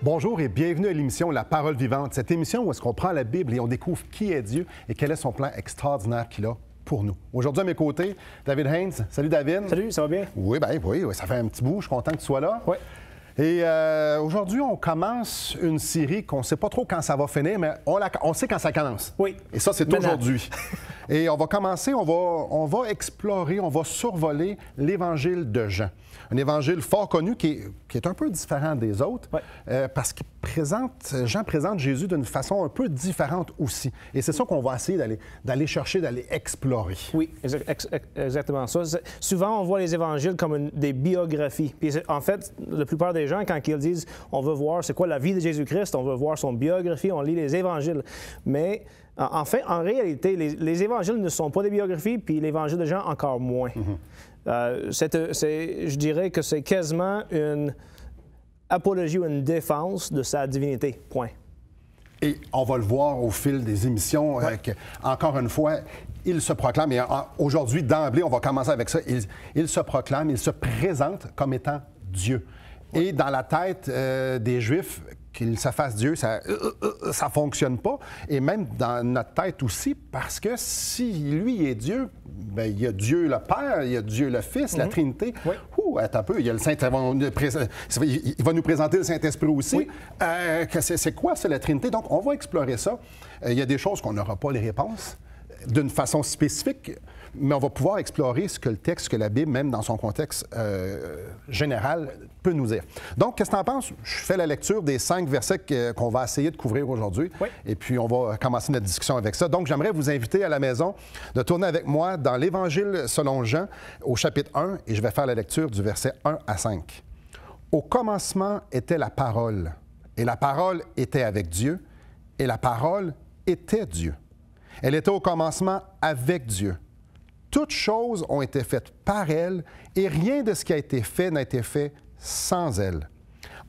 Bonjour et bienvenue à l'émission La Parole vivante. Cette émission où est-ce qu'on prend la Bible et on découvre qui est Dieu et quel est son plan extraordinaire qu'il a pour nous. Aujourd'hui, à mes côtés, David Haynes. Salut, David. Salut, ça va bien? Oui, ça fait un petit bout. Je suis content que tu sois là. Oui. Et aujourd'hui, on commence une série qu'on ne sait pas trop quand ça va finir, mais on sait quand ça commence. Oui. Et ça, c'est aujourd'hui. Et on va commencer, on va explorer, on va survoler l'Évangile de Jean. Un évangile fort connu qui est un peu différent des autres, parce que Jean présente Jésus d'une façon un peu différente aussi. Et c'est ça qu'on va essayer d'aller chercher, d'aller explorer. Oui, exactement ça. Souvent, on voit les évangiles comme des biographies. Puis en fait, la plupart des gens, quand ils disent on veut voir c'est quoi la vie de Jésus-Christ, on veut voir son biographie, on lit les évangiles. Mais en fait, en réalité, les évangiles ne sont pas des biographies, puis l'évangile de Jean encore moins. Je dirais que c'est quasiment une apologie ou une défense de sa divinité, point. Et on va le voir au fil des émissions, encore une fois, il se proclame, et aujourd'hui, d'emblée, on va commencer avec ça, il se proclame, il se présente comme étant Dieu. Et dans la tête des Juifs, qu'il se fasse Dieu, ça ne fonctionne pas. Et même dans notre tête aussi, parce que si lui est Dieu, bien, il y a Dieu le Père, il y a Dieu le Fils, la Trinité. Oui. Attends un peu, il y a le Saint... Il va nous présenter le Saint-Esprit aussi. Oui. C'est quoi, ça, la Trinité? Donc, on va explorer ça. Il y a des choses qu'on n'aura pas les réponses d'une façon spécifique, mais on va pouvoir explorer ce que le texte, que la Bible, même dans son contexte général, peut nous dire. Donc, qu'est-ce que tu en penses? Je fais la lecture des 5 versets qu'on va essayer de couvrir aujourd'hui, et puis on va commencer notre discussion avec ça. Donc, j'aimerais vous inviter à la maison de tourner avec moi dans l'Évangile selon Jean, au chapitre 1, et je vais faire la lecture du verset 1 à 5. « Au commencement était la parole, et la parole était avec Dieu, et la parole était Dieu. Elle était au commencement avec Dieu. Toutes choses ont été faites par elle, et rien de ce qui a été fait n'a été fait sans elle.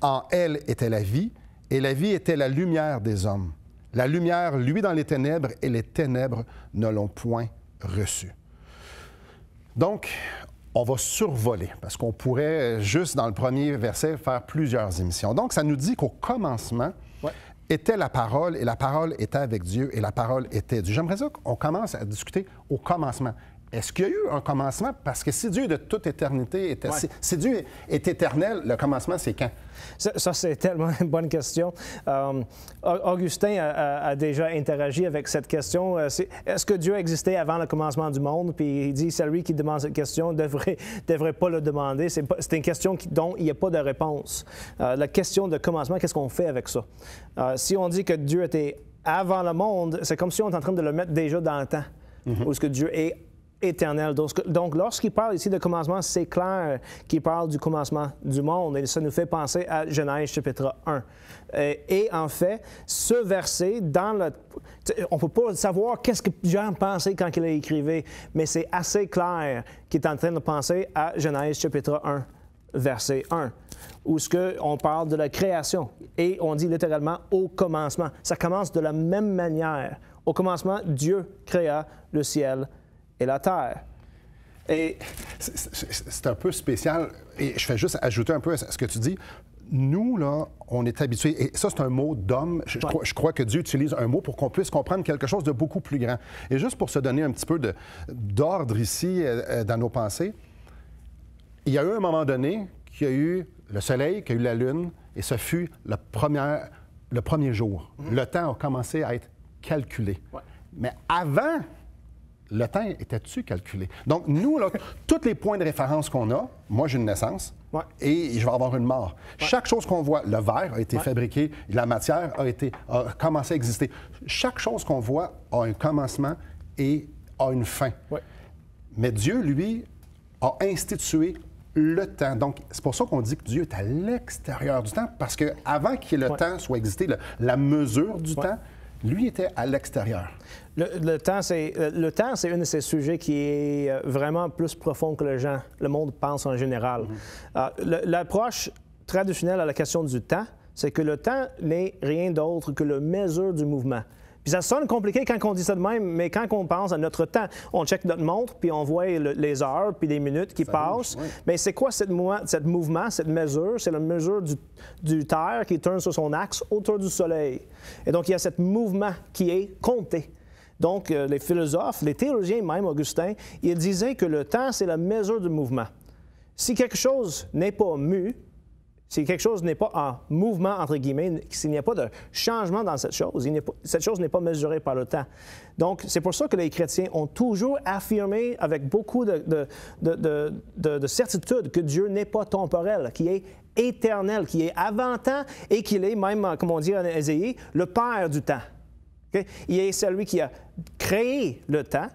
En elle était la vie, et la vie était la lumière des hommes. La lumière luit dans les ténèbres, et les ténèbres ne l'ont point reçue. » Donc, on va survoler, parce qu'on pourrait, juste dans le premier verset, faire plusieurs émissions. Donc, ça nous dit qu'au commencement, était la parole, et la parole était avec Dieu, et la parole était Dieu. J'aimerais ça qu'on commence à discuter au commencement. Est-ce qu'il y a eu un commencement? Parce que si Dieu de toute éternité, si Dieu est éternel, le commencement, c'est quand? Ça c'est tellement une bonne question. Augustin a déjà interagi avec cette question. Est-ce que Dieu existait avant le commencement du monde? Puis il dit, celui qui demande cette question ne devrait pas le demander. C'est une question dont il n'y a pas de réponse. La question de commencement, qu'est-ce qu'on fait avec ça? Si on dit que Dieu était avant le monde, c'est comme si on est en train de le mettre déjà dans le temps. Ou est-ce que Dieu est éternel. Donc, lorsqu'il parle ici de commencement, c'est clair qu'il parle du commencement du monde. Et ça nous fait penser à Genèse chapitre 1. Et en fait, ce verset, on ne peut pas savoir qu'est-ce que Jean pensait quand il a écrivé, mais c'est assez clair qu'il est en train de penser à Genèse chapitre 1, verset 1, où on parle de la création. Et on dit littéralement « au commencement ». Ça commence de la même manière. Au commencement, Dieu créa le ciel et la terre. Et c'est un peu spécial, et je fais juste ajouter un peu à ce que tu dis. Nous, là, on est habitués, et ça, c'est un mot d'homme. Je crois que Dieu utilise un mot pour qu'on puisse comprendre quelque chose de beaucoup plus grand. Et juste pour se donner un petit peu d'ordre ici dans nos pensées, il y a eu un moment donné qu'il y a eu le soleil, qu'il y a eu la lune, et ce fut le premier jour. Le temps a commencé à être calculé. Mais avant, le temps était-tu calculé? Donc, nous, là, tous les points de référence qu'on a, moi, j'ai une naissance et je vais avoir une mort. Chaque chose qu'on voit, le verre a été fabriqué, la matière a commencé à exister. Chaque chose qu'on voit a un commencement et a une fin. Mais Dieu, lui, a institué le temps. Donc, c'est pour ça qu'on dit que Dieu est à l'extérieur du temps, parce qu'avant que le temps soit existé, la mesure du temps, lui était à l'extérieur. Le temps, c'est un de ces sujets qui est vraiment plus profond que le monde pense en général. L'approche traditionnelle à la question du temps, c'est que le temps n'est rien d'autre que la mesure du mouvement. Puis ça sonne compliqué quand on dit ça de même, mais quand on pense à notre temps, on check notre montre, puis on voit les heures, puis les minutes qui passent. Oui. Mais c'est quoi cette mouvement, cette mesure? C'est la mesure du terre qui tourne sur son axe autour du Soleil. Et donc, il y a ce mouvement qui est compté. Donc, les philosophes, les théologiens, même Augustin, ils disaient que le temps, c'est la mesure du mouvement. Si quelque chose n'est pas mu, si quelque chose n'est pas en mouvement, entre guillemets, s'il n'y a pas de changement dans cette chose, cette chose n'est pas mesurée par le temps. Donc, c'est pour ça que les chrétiens ont toujours affirmé avec beaucoup de certitude que Dieu n'est pas temporel, qui est éternel, qui est avant temps et qu'il est même, comme on dit en Ésaïe, le Père du temps. Okay? Il est celui qui a créé le temps,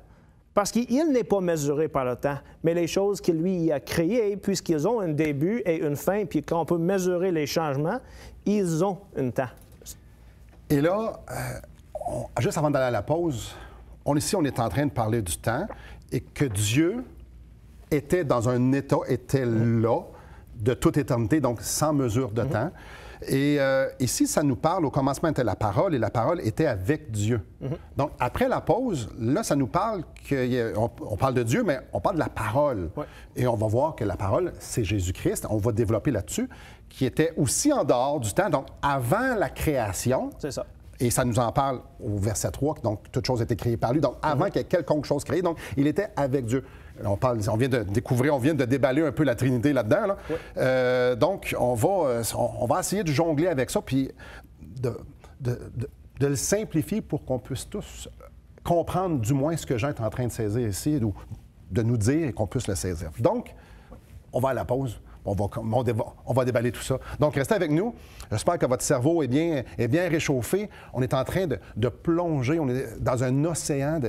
parce qu'il n'est pas mesuré par le temps, mais les choses qu'il lui a créées, puisqu'ils ont un début et une fin, puis quand on peut mesurer les changements, ils ont un temps. Et là, juste avant d'aller à la pause, on est en train de parler du temps et que Dieu était dans un état, était là de toute éternité, donc sans mesure de temps. Et ici, ça nous parle, au commencement était la parole, et la parole était avec Dieu. Donc, après la pause, là, ça nous parle on parle de Dieu, mais on parle de la parole. Ouais. Et on va voir que la parole, c'est Jésus-Christ. On va développer là-dessus, qui était aussi en dehors du temps, donc avant la création. C'est ça. Et ça nous en parle au verset 3, donc toute chose a été créée par lui. Donc, avant qu'il y ait quelconque chose créée, donc il était avec Dieu. On vient de découvrir, on vient de déballer un peu la Trinité là-dedans. Là. Oui. Donc, on va essayer de jongler avec ça, puis de le simplifier pour qu'on puisse tous comprendre du moins ce que Jean est en train de saisir ici, de nous dire et qu'on puisse le saisir. Donc, on va à la pause. On va déballer tout ça. Donc, restez avec nous. J'espère que votre cerveau est bien réchauffé. On est en train de plonger. On est dans un océan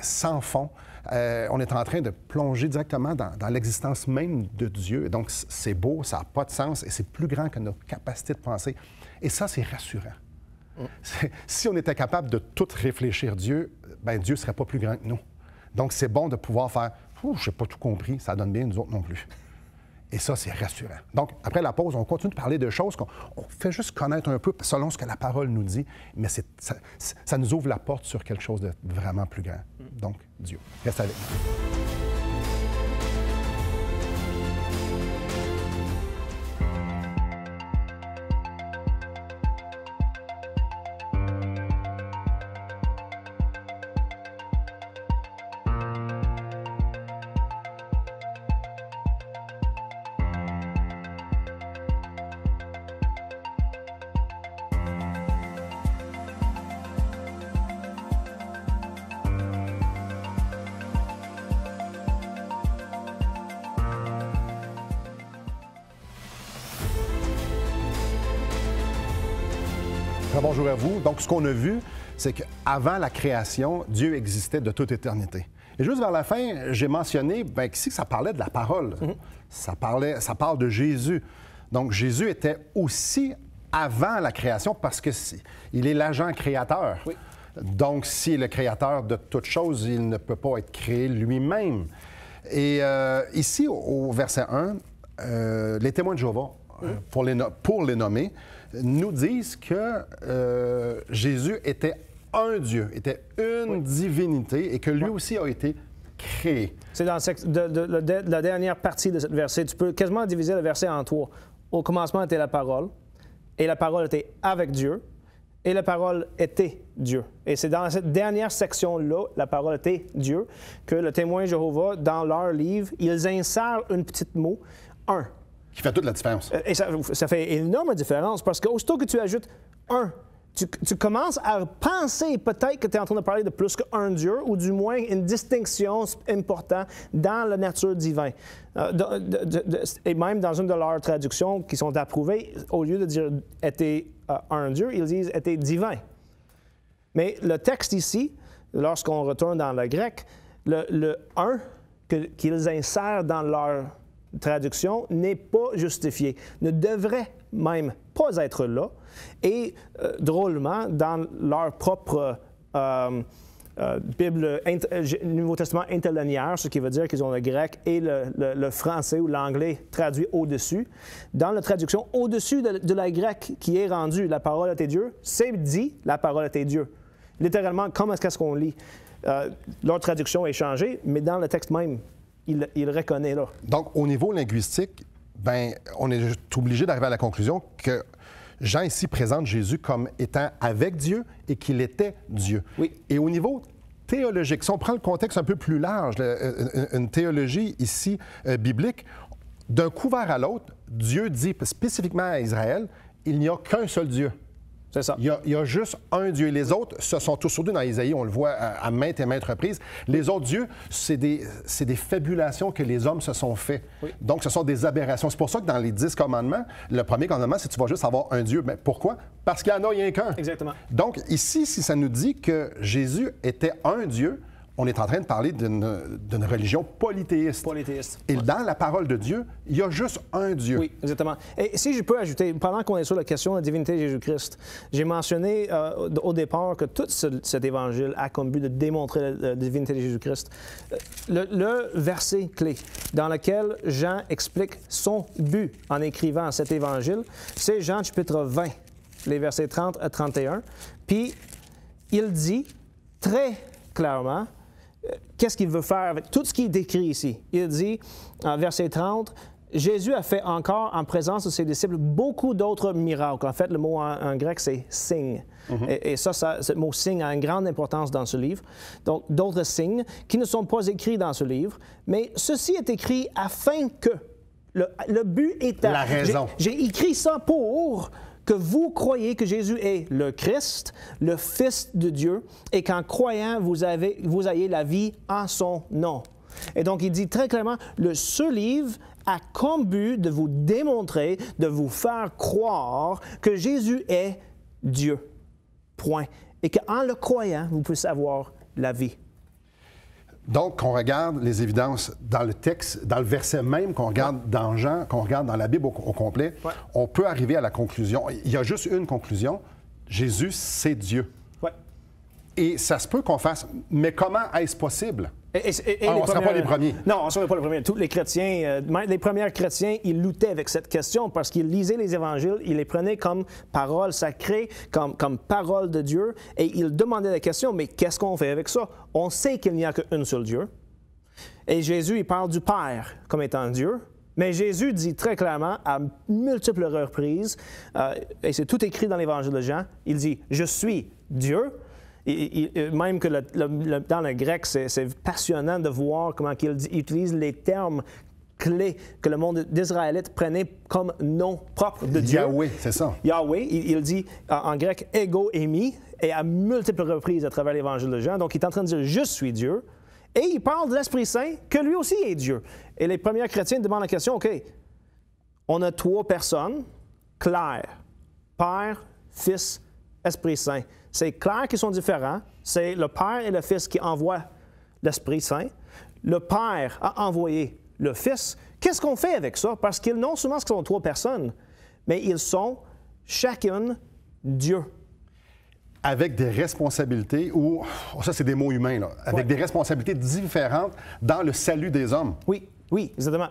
sans fond. On est en train de plonger directement dans l'existence même de Dieu. Donc, c'est beau, ça n'a pas de sens et c'est plus grand que notre capacité de penser. Et ça, c'est rassurant. Si on était capable de tout réfléchir Dieu, bien, Dieu ne serait pas plus grand que nous. Donc, c'est bon de pouvoir faire « je n'ai pas tout compris, ça donne bien, nous autres non plus ». Et ça, c'est rassurant. Donc, après la pause, on continue de parler de choses qu'on fait juste connaître un peu selon ce que la parole nous dit, mais ça nous ouvre la porte sur quelque chose de vraiment plus grand. Donc, Dieu. Reste avec nous. Bonjour à vous. Donc, ce qu'on a vu, c'est qu'avant la création, Dieu existait de toute éternité. Et juste vers la fin, j'ai mentionné qu'ici, ça parlait de la parole. Ça parle de Jésus. Donc, Jésus était aussi avant la création parce qu'il est l'agent créateur. Oui. Donc, s'il est le créateur de toute chose, il ne peut pas être créé lui-même. Et ici, au verset 1, les témoins de Jéhovah, pour les nommer, nous disent que Jésus était un Dieu, était une divinité et que lui aussi a été créé. C'est dans la dernière partie de ce verset. Tu peux quasiment diviser le verset en trois. Au commencement était la parole, et la parole était avec Dieu, et la parole était Dieu. Et c'est dans cette dernière section-là, la parole était Dieu, que le témoin Jéhovah, dans leur livre, ils insèrent un petit mot, un. Qui fait toute la différence. Et ça fait énorme différence parce qu'aussitôt que tu ajoutes un, tu commences à penser peut-être que tu es en train de parler de plus qu'un Dieu ou du moins une distinction importante dans la nature divine. Et même dans une de leurs traductions qui sont approuvées, au lieu de dire « était un Dieu », ils disent « était divin ». Mais le texte ici, lorsqu'on retourne dans le grec, le « un » qu'ils insèrent dans leur traduction n'est pas justifié, ne devrait même pas être là. Et drôlement, dans leur propre Bible, Nouveau Testament interlinéaire, ce qui veut dire qu'ils ont le grec et le français ou l'anglais traduit au-dessus, dans la traduction au-dessus de la grecque qui est rendue « la parole était Dieu », c'est dit « la parole était Dieu ». Littéralement, comment est-ce qu'on lit? Leur traduction est changée, mais dans le texte même, il reconnaît là. Donc, au niveau linguistique, ben, on est obligé d'arriver à la conclusion que Jean ici présente Jésus comme étant avec Dieu et qu'il était Dieu. Oui. Et au niveau théologique, si on prend le contexte un peu plus large, une théologie ici biblique, d'un couvert à l'autre, Dieu dit spécifiquement à Israël, il n'y a qu'un seul Dieu. C'est ça. Il y a juste un Dieu. Les autres, ce sont tous, surtout dans Isaïe, on le voit à maintes et maintes reprises. Les autres dieux, c'est des fabulations que les hommes se sont fait. Oui. Donc, ce sont des aberrations. C'est pour ça que dans les 10 commandements, le premier commandement, c'est que tu vas juste avoir un Dieu. Mais pourquoi? Parce qu'il n'y en a rien qu'un. Exactement. Donc, ici, si ça nous dit que Jésus était un Dieu, on est en train de parler d'une religion polythéiste. Polythéiste. Et dans la parole de Dieu, il y a juste un Dieu. Oui, exactement. Et si je peux ajouter, pendant qu'on est sur la question de la divinité de Jésus-Christ, j'ai mentionné au départ que tout cet évangile a comme but de démontrer la divinité de Jésus-Christ. Le verset clé dans lequel Jean explique son but en écrivant cet évangile, c'est Jean chapitre 20, les versets 30 à 31. Puis, il dit très clairement qu'est-ce qu'il veut faire avec tout ce qui est décrit ici. Il dit, en verset 30, Jésus a fait encore en présence de ses disciples beaucoup d'autres miracles. En fait, le mot en grec, c'est « signe ». Et ce mot « signe » a une grande importance dans ce livre. Donc, d'autres signes qui ne sont pas écrits dans ce livre, mais ceci est écrit afin que le but est... La raison. J'ai écrit ça pour que vous croyez que Jésus est le Christ, le Fils de Dieu, et qu'en croyant, vous ayez la vie en son nom. Et donc, il dit très clairement, ce livre a comme but de vous démontrer, de vous faire croire que Jésus est Dieu. Point. Et qu'en le croyant, vous pouvez avoir la vie. Donc, qu'on regarde les évidences dans le texte, dans le verset même, qu'on regarde dans Jean, qu'on regarde dans la Bible au complet, on peut arriver à la conclusion. Il y a juste une conclusion. Jésus, c'est Dieu. Ouais. Et ça se peut qu'on fasse, mais comment est-ce possible? On ne sera pas les premiers. Non, on ne sera pas les premiers. Tous les chrétiens, les premiers chrétiens, ils luttaient avec cette question parce qu'ils lisaient les évangiles, ils les prenaient comme parole sacrée, comme parole de Dieu, et ils demandaient la question, mais qu'est-ce qu'on fait avec ça? On sait qu'il n'y a qu'un seul Dieu. Et Jésus, il parle du Père comme étant Dieu. Mais Jésus dit très clairement, à multiples reprises, et c'est tout écrit dans l'évangile de Jean, il dit « Je suis Dieu ». Même que dans le grec, c'est passionnant de voir comment il utilise les termes clés que le monde d'Israélite prenait comme nom propre de Dieu. Yahweh, c'est ça. Yahweh, il dit en grec « ego émi » et à multiples reprises à travers l'évangile de Jean. Donc, il est en train de dire « Je suis Dieu ». Et il parle de l'Esprit Saint, que lui aussi est Dieu. Et les premiers chrétiens demandent la question, OK, on a 3 personnes claires, Père, Fils, Esprit Saint. C'est clair qu'ils sont différents. C'est le Père et le Fils qui envoient l'Esprit Saint. Le Père a envoyé le Fils. Qu'est-ce qu'on fait avec ça? Parce qu'ils non seulement sont 3 personnes, mais ils sont chacune Dieu. Avec des responsabilités, ou ça c'est des mots humains, là, avec des responsabilités différentes dans le salut des hommes. Oui, exactement.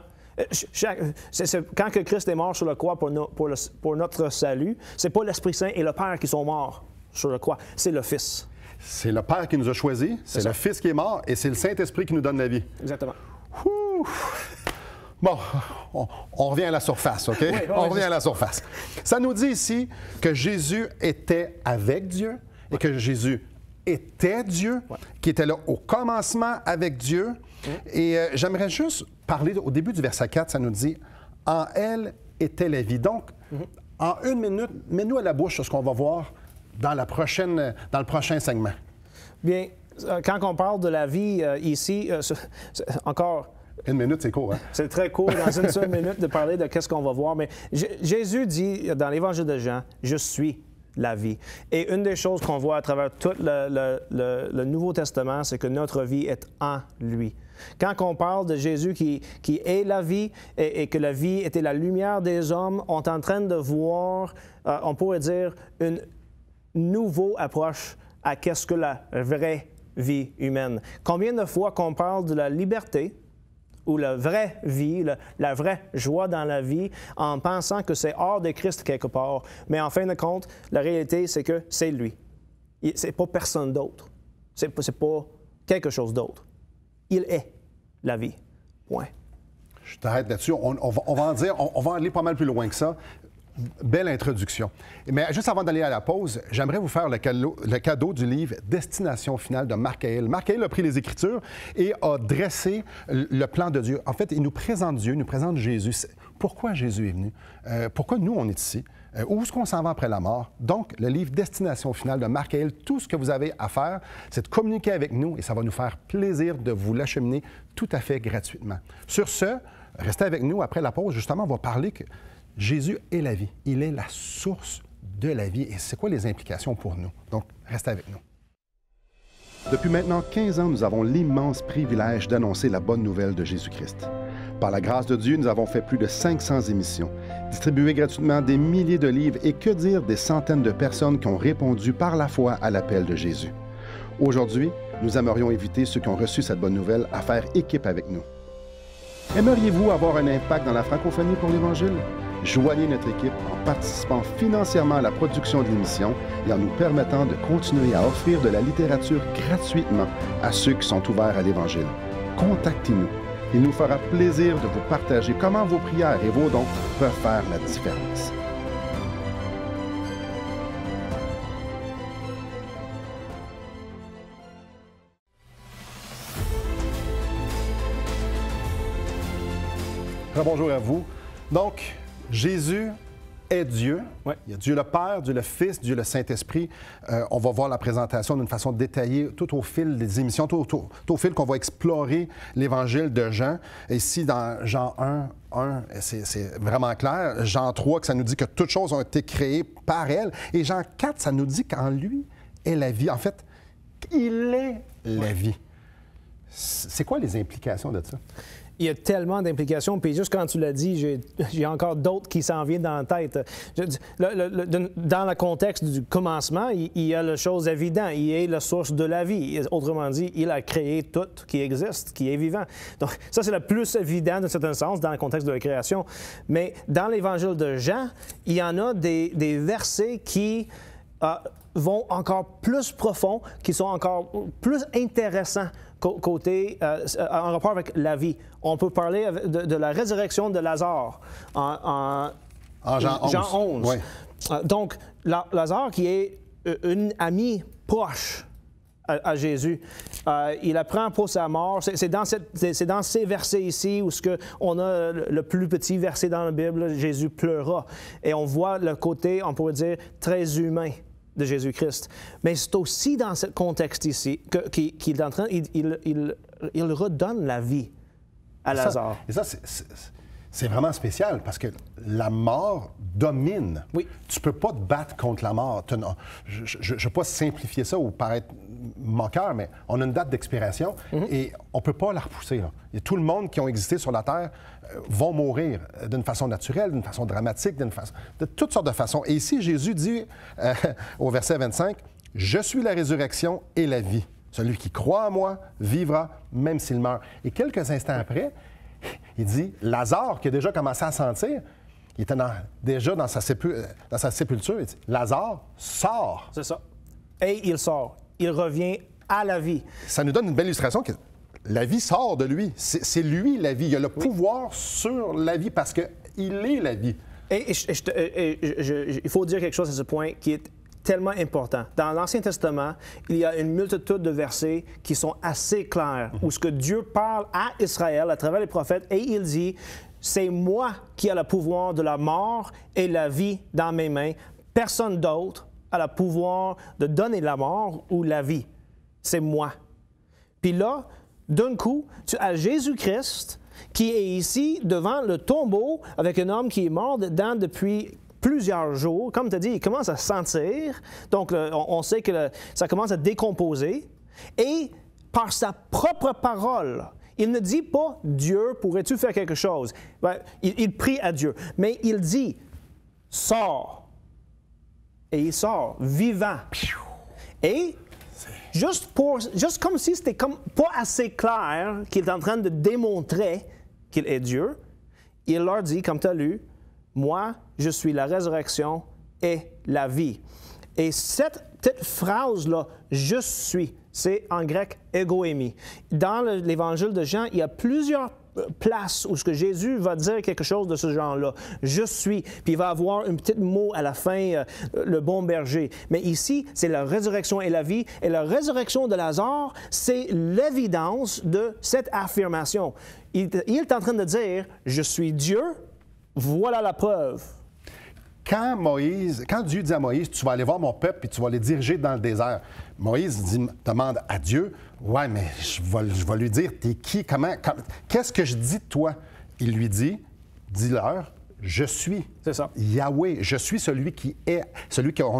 Quand que Christ est mort sur la croix pour notre salut, c'est pas l'Esprit Saint et le Père qui sont morts sur la croix, c'est le Fils. C'est le Père qui nous a choisis, c'est le Fils qui est mort, et c'est le Saint-Esprit qui nous donne la vie. Exactement. Ouh. Bon, on revient à la surface, OK? On revient à la surface. Ça nous dit ici que Jésus était avec Dieu et que Jésus était Dieu, qui était là au commencement avec Dieu. Et j'aimerais juste parler, au début du verset 4, ça nous dit « En elle était la vie ». Donc, en 1 minute, mets-nous à la bouche sur ce qu'on va voir dans le prochain segment. Bien, quand on parle de la vie ici, encore... 1 minute, c'est court, hein? C'est très court, dans une seule minute, de parler de qu'est-ce qu'on va voir. Mais Jésus dit dans l'Évangile de Jean, « Je suis la vie ». Et une des choses qu'on voit à travers tout le Nouveau Testament, c'est que notre vie est en lui. Quand on parle de Jésus qui est la vie et que la vie était la lumière des hommes, on est en train de voir, on pourrait dire, une nouvelle approche à qu'est-ce que la vraie vie humaine. Combien de fois qu'on parle de la liberté ou la vraie vie, la vraie joie dans la vie, en pensant que c'est hors de Christ quelque part. Mais en fin de compte, la réalité, c'est que c'est lui. Ce n'est pas personne d'autre. Ce n'est pas quelque chose d'autre. Il est la vie. Point. Je t'arrête là-dessus. On va aller pas mal plus loin que ça. Belle introduction. Mais juste avant d'aller à la pause, j'aimerais vous faire le cadeau du livre Destination finale de Marc Hale. Marc Hale a pris les Écritures et a dressé le plan de Dieu. En fait, il nous présente Dieu, il nous présente Jésus. Pourquoi Jésus est venu? Pourquoi nous, on est ici? Où est-ce qu'on s'en va après la mort? Donc, le livre Destination finale de Marc Hale, tout ce que vous avez à faire, c'est de communiquer avec nous et ça va nous faire plaisir de vous l'acheminer tout à fait gratuitement. Sur ce, restez avec nous. Après la pause, justement, on va parler que Jésus est la vie. Il est la source de la vie. Et c'est quoi les implications pour nous? Donc, restez avec nous. Depuis maintenant 15 ans, nous avons l'immense privilège d'annoncer la bonne nouvelle de Jésus-Christ. Par la grâce de Dieu, nous avons fait plus de 500 émissions, distribué gratuitement des milliers de livres et que dire des centaines de personnes qui ont répondu par la foi à l'appel de Jésus. Aujourd'hui, nous aimerions inviter ceux qui ont reçu cette bonne nouvelle à faire équipe avec nous. Aimeriez-vous avoir un impact dans la francophonie pour l'Évangile? Joignez notre équipe en participant financièrement à la production de l'émission et en nous permettant de continuer à offrir de la littérature gratuitement à ceux qui sont ouverts à l'Évangile. Contactez-nous. Il nous fera plaisir de vous partager comment vos prières et vos dons peuvent faire la différence. Bonjour à vous. Donc, Jésus est Dieu. Ouais. Il y a Dieu le Père, Dieu le Fils, Dieu le Saint-Esprit. On va voir la présentation d'une façon détaillée tout au fil des émissions, tout au fil qu'on va explorer l'Évangile de Jean. Et ici, dans Jean 1, c'est vraiment clair. Jean 3, que ça nous dit que toutes choses ont été créées par elle. Et Jean 4, ça nous dit qu'en lui est la vie. En fait, il est la vie. C'est quoi les implications de ça? Il y a tellement d'implications, puis juste quand tu l'as dit, j'ai encore d'autres qui s'en viennent dans la tête. Dans le contexte du commencement, il y a la chose évidente, il est la source de la vie. Autrement dit, il a créé tout qui existe, qui est vivant. Donc ça, c'est le plus évident d'un certain sens dans le contexte de la création. Mais dans l'Évangile de Jean, il y en a des versets qui vont encore plus profonds, qui sont encore plus intéressants côté, en rapport avec la vie. On peut parler de la résurrection de Lazare en Jean 11. Jean 11. Oui. Donc, Lazare qui est une amie proche à Jésus, il apprend pour sa mort. C'est dans ces versets ici où on a le plus petit verset dans la Bible, Jésus pleura. Et on voit le côté, on pourrait dire, très humain de Jésus-Christ. Mais c'est aussi dans ce contexte ici qu'il est en train, il redonne la vie à Lazare. Et ça, c'est vraiment spécial parce que la mort domine. Oui. Tu ne peux pas te battre contre la mort. Je ne veux pas simplifier ça ou paraître moqueur, mais on a une date d'expiration et on ne peut pas la repousser. Là. Et tout le monde qui ont existé sur la Terre vont mourir d'une façon naturelle, d'une façon dramatique, de toutes sortes de façons. Et ici, Jésus dit au verset 25, « Je suis la résurrection et la vie. Celui qui croit en moi vivra, même s'il meurt. » Et quelques instants après, il dit, Lazare, qui a déjà commencé à sentir, il était déjà dans sa sépulture, il dit, Lazare, sort. C'est ça. Et il sort. Il revient à la vie. Ça nous donne une belle illustration que la vie sort de lui. C'est lui la vie. Il a le pouvoir sur la vie parce qu'il est la vie. Et il faut dire quelque chose à ce point qui est tellement important. Dans l'Ancien Testament, il y a une multitude de versets qui sont assez clairs, où ce que Dieu parle à Israël à travers les prophètes, et il dit, c'est moi qui ai le pouvoir de la mort et la vie dans mes mains. Personne d'autre a le pouvoir de donner la mort ou la vie. C'est moi. Puis là, d'un coup, tu as Jésus-Christ qui est ici devant le tombeau avec un homme qui est mort dedans depuis plusieurs jours. Comme tu as dit, il commence à sentir. Donc, on sait que ça commence à décomposer. Et par sa propre parole, il ne dit pas « Dieu, pourrais-tu faire quelque chose? » Il prie à Dieu. Mais il dit « Sors. » Et il sort, vivant. Et juste comme si c'était pas assez clair qu'il est en train de démontrer qu'il est Dieu, il leur dit, comme tu as lu, « Moi, je suis la résurrection et la vie. » Et cette petite phrase-là, « je suis », c'est en grec « egoémie ». Dans l'Évangile de Jean, il y a plusieurs places où ce que Jésus va dire quelque chose de ce genre-là. « Je suis », puis il va avoir un petit mot à la fin, le bon berger. Mais ici, c'est la résurrection et la vie. Et la résurrection de Lazare, c'est l'évidence de cette affirmation. Il est en train de dire « Je suis Dieu, voilà la preuve ». Quand Dieu dit à Moïse, tu vas aller voir mon peuple et tu vas les diriger dans le désert, Moïse demande à Dieu, ouais, mais je vais lui dire, t'es qui, qu'est-ce que je dis de toi? Il lui dit, dis-leur, je suis. C'est ça. Yahweh, je suis celui qui est,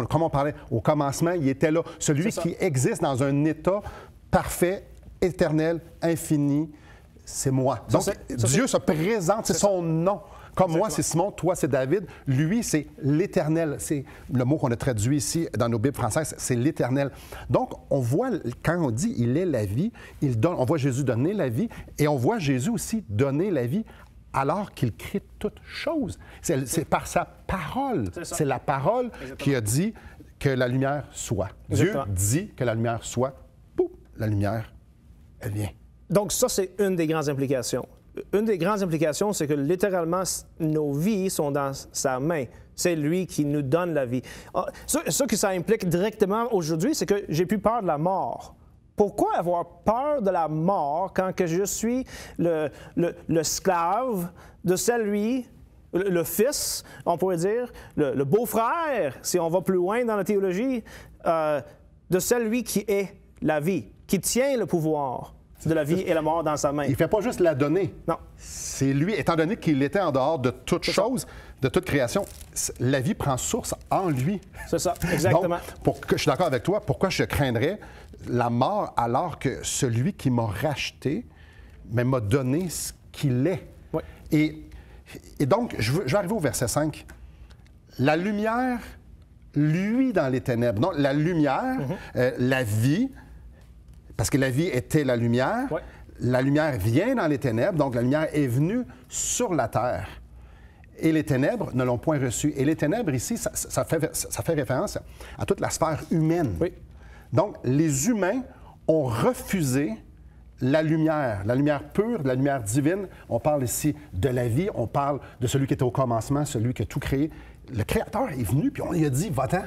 comme on parlait au commencement, il était là, celui qui existe dans un état parfait, éternel, infini, c'est moi. Donc, Dieu se présente, c'est son nom. Comme moi, c'est Simon, toi, c'est David. Lui, c'est l'Éternel. C'est le mot qu'on a traduit ici dans nos Bibles françaises, c'est l'Éternel. Donc, on voit, quand on dit « il est la vie », on voit Jésus donner la vie et on voit Jésus aussi donner la vie alors qu'il crée toutes choses. C'est par sa parole. C'est la parole qui a dit que la lumière soit. Exactement. Dieu dit que la lumière soit. Pouf, la lumière, elle vient. Donc, ça, c'est une des grandes implications. Une des grandes implications, c'est que littéralement, nos vies sont dans sa main. C'est lui qui nous donne la vie. Ce que ça implique directement aujourd'hui, c'est que j'ai plus peur de la mort. Pourquoi avoir peur de la mort quand que je suis l'esclave de celui, le fils, on pourrait dire, le beau-frère, si on va plus loin dans la théologie, de celui qui est la vie, qui tient le pouvoir de la vie et la mort dans sa main. Il ne fait pas juste la donner. Non. C'est lui, étant donné qu'il était en dehors de toute chose, de toute création, la vie prend source en lui. C'est ça, exactement. Donc, je suis d'accord avec toi, pourquoi je craindrais la mort alors que celui qui m'a racheté m'a donné ce qu'il est? Oui. Et donc, je vais arriver au verset 5. La lumière, lui, dans les ténèbres. Non, la lumière, la vie, parce que la vie était la lumière. Ouais. La lumière vient dans les ténèbres, donc la lumière est venue sur la terre. Et les ténèbres ne l'ont point reçue. Et les ténèbres, ici, ça fait référence à toute la sphère humaine. Oui. Donc, les humains ont refusé la lumière pure, la lumière divine. On parle ici de la vie, on parle de celui qui était au commencement, celui qui a tout créé. Le Créateur est venu, puis on lui a dit, va-t'en.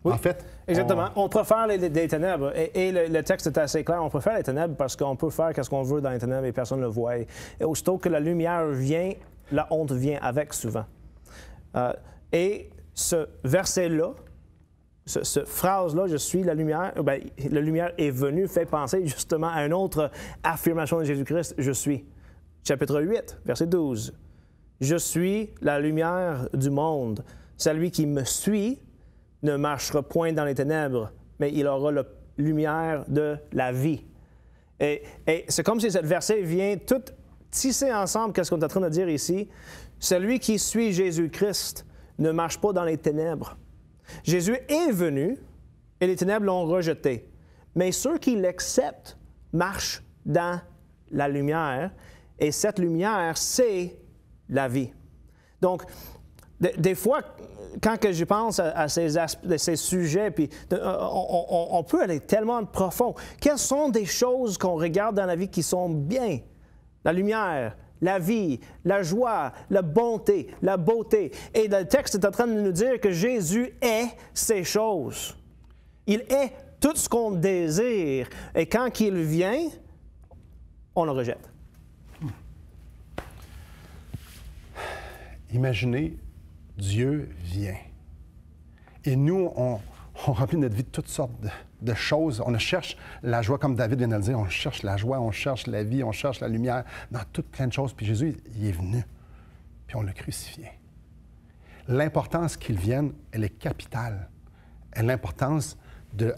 Oui, en fait, exactement. On préfère les ténèbres. Et le texte est assez clair. On préfère les ténèbres parce qu'on peut faire ce qu'on veut dans les ténèbres et personne ne le voit. Et aussitôt que la lumière vient, la honte vient avec souvent. Et ce verset-là, cette phrase-là, « je suis la lumière », bien, la lumière est venue, fait penser justement à une autre affirmation de Jésus-Christ, « je suis ». Chapitre 8, verset 12. « Je suis la lumière du monde. Celui qui me suit ne marchera point dans les ténèbres, mais il aura la lumière de la vie. » Et c'est comme si ce verset vient tout tisser ensemble qu'est-ce qu'on est en train de dire ici. Celui qui suit Jésus-Christ ne marche pas dans les ténèbres. Jésus est venu et les ténèbres l'ont rejeté. Mais ceux qui l'acceptent marchent dans la lumière et cette lumière, c'est la vie. Donc, des fois, quand que je pense à ces sujets, puis on peut aller tellement profond. Quelles sont des choses qu'on regarde dans la vie qui sont bien? La lumière, la vie, la joie, la bonté, la beauté. Et le texte est en train de nous dire que Jésus est ces choses. Il est tout ce qu'on désire. Et quand il vient, on le rejette. Imaginez, Dieu vient. Et nous, on remplit notre vie de toutes sortes de choses. On cherche la joie, comme David vient de le dire. On cherche la joie, on cherche la vie, on cherche la lumière, dans toutes plein de choses. Puis Jésus, il est venu. Puis on l'a crucifié. L'importance qu'il vienne, elle est capitale. Et l'importance de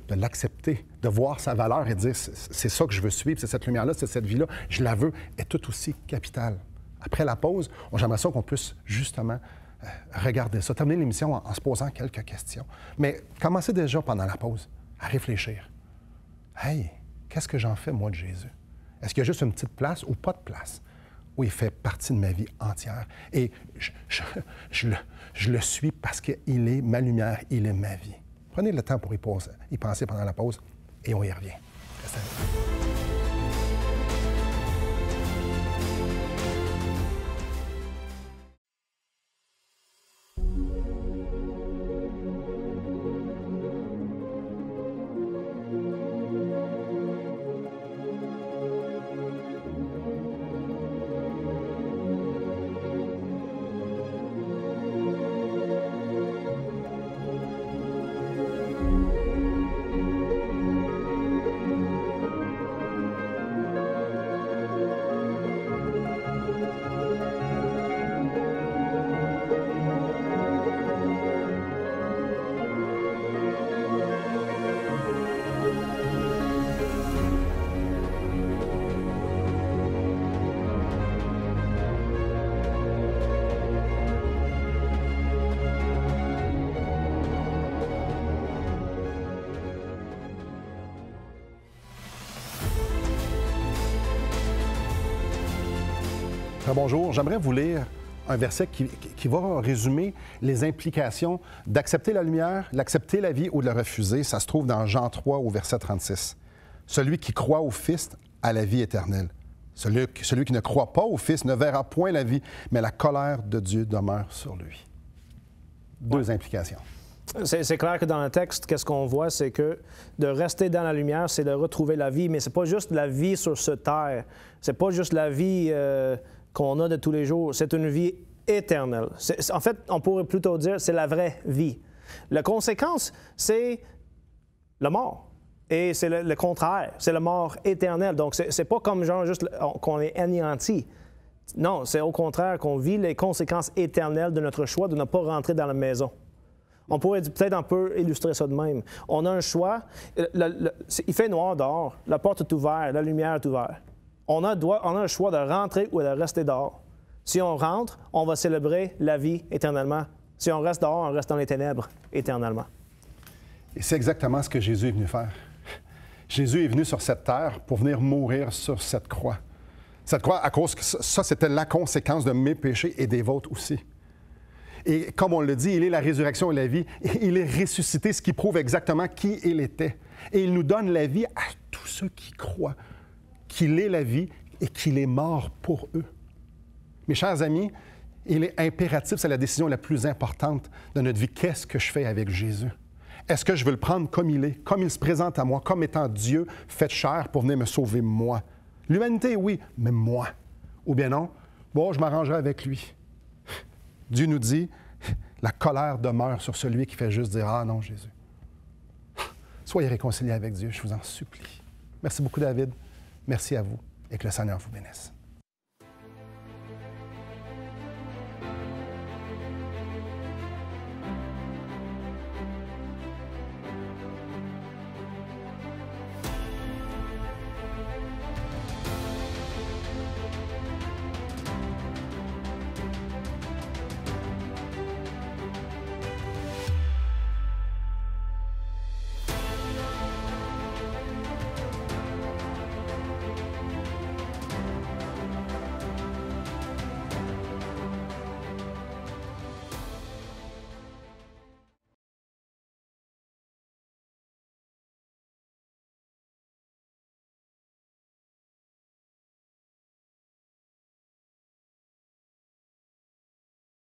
l'accepter, de voir sa valeur et de dire, c'est ça que je veux suivre, c'est cette lumière-là, c'est cette vie-là, je la veux, est tout aussi capitale. Après la pause, j'aimerais ça qu'on puisse justement regarder ça, terminer l'émission en se posant quelques questions. Mais commencez déjà pendant la pause à réfléchir. Hey, qu'est-ce que j'en fais, moi, de Jésus? Est-ce qu'il y a juste une petite place ou pas de place où il fait partie de ma vie entière? Et je le suis parce qu'il est ma lumière, il est ma vie. Prenez le temps pour y penser pendant la pause et on y revient. Restez avec nous. Bonjour, j'aimerais vous lire un verset qui va résumer les implications d'accepter la lumière, l'accepter la vie ou de la refuser. Ça se trouve dans Jean 3 au verset 36. Celui qui croit au Fils a la vie éternelle. Celui qui ne croit pas au Fils ne verra point la vie, mais la colère de Dieu demeure sur lui. Deux implications. C'est clair que dans le texte, qu'est-ce qu'on voit, c'est que de rester dans la lumière, c'est de retrouver la vie, mais c'est pas juste la vie sur cette terre. C'est pas juste la vie qu'on a de tous les jours. C'est une vie éternelle. En fait, on pourrait plutôt dire c'est la vraie vie. La conséquence, c'est la mort. Et c'est le contraire. C'est la mort éternelle. Donc, c'est pas comme genre juste qu'on est anéanti. Non, c'est au contraire qu'on vit les conséquences éternelles de notre choix de ne pas rentrer dans la maison. On pourrait peut-être un peu illustrer ça de même. On a un choix. Il fait noir dehors. La porte est ouverte. La lumière est ouverte. On a un choix de rentrer ou de rester dehors. Si on rentre, on va célébrer la vie éternellement. Si on reste dehors, on reste dans les ténèbres éternellement. Et c'est exactement ce que Jésus est venu faire. Jésus est venu sur cette terre pour venir mourir sur cette croix. Cette croix, à cause que ça, c'était la conséquence de mes péchés et des vôtres aussi. Et comme on le dit, il est la résurrection et la vie. Et il est ressuscité, ce qui prouve exactement qui il était. Et il nous donne la vie à tous ceux qui croient qu'il est la vie et qu'il est mort pour eux. Mes chers amis, il est impératif, c'est la décision la plus importante de notre vie. Qu'est-ce que je fais avec Jésus? Est-ce que je veux le prendre comme il est, comme il se présente à moi, comme étant Dieu fait chair pour venir me sauver moi? L'humanité, oui, mais moi. Ou bien non, bon, je m'arrangerai avec lui. Dieu nous dit, la colère demeure sur celui qui fait juste dire « Ah non, Jésus ». Soyez réconciliés avec Dieu, je vous en supplie. Merci beaucoup, David. Merci à vous et que le Seigneur vous bénisse.